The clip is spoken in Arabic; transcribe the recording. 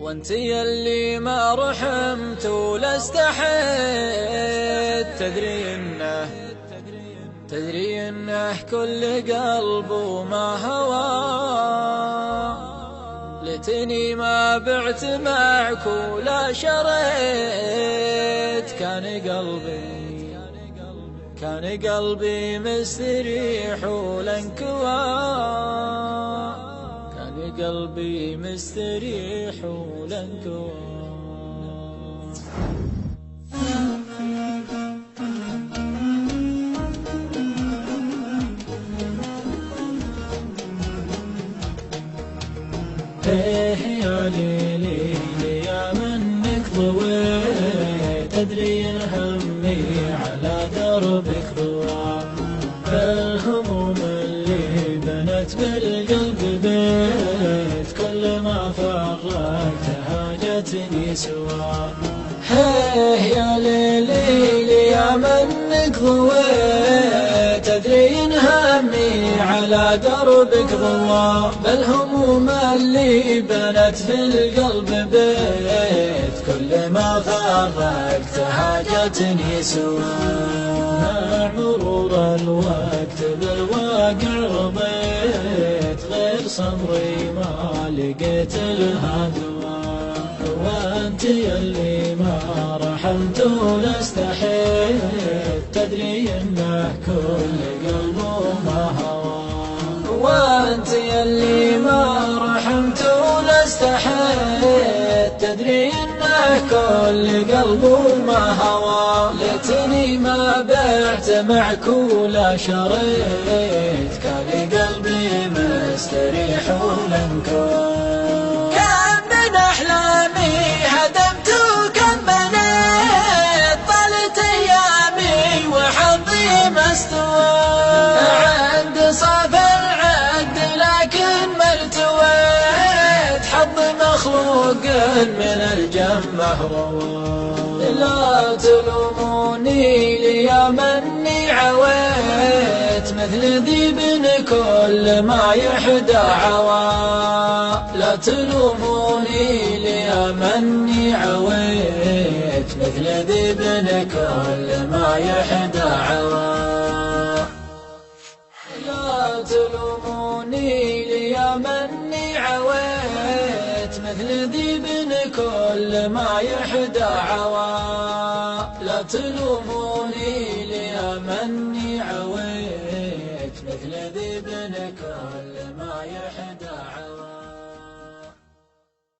وانت يلي ما رحمت ولا استحيت، تدري انه كل قلب وما هوى. ليتني ما بعت معك ولا شريت، كان قلبي مستريح ولا انكوى، كان قلبي مستريح ولا انكوى. ايه يا ليلي يا منك ضويت، تدري همي على دربك ضوى. فالهموم اللي بنت بالقلب بيت، كل ما فرقت هاجتني سوا. هيه يا ليلي يا منك ضويت، تدري همي على دربك ضوى. بالهموم اللي بنت في القلب بيت، كل ما فرقت هاجتني سوا. مع مرور الوقت بالواقع رضيت، غير صبري ما لقيت لها دواء. وانت يلي ما رحمت ولا استحيت، تدري انه كل قلب وما هوى. وانت يلي ما رحمت ولا استحيت، تدري انه كل قلب وما هوى. ليتني ما بعت معك ولا شريت، كان قلبي مستريح ولا انكوى. كم من احلامي هدمت وكم بنيت، طالت ايامي وحظي ما استوى. عند صاف العد لكن ما ارتويت، حظ مخلوق من الجمه روى. لا تلوموني لي مني عويت، مثل ذيب كل ما يحدى عوى. لا تلوموني لي مني عويت، مثل ذيب كل ما يحدى عوى. لا تلوموني لي مني عويت، مثل ذيب كل ما يحدى عوى. لا تلوموني لي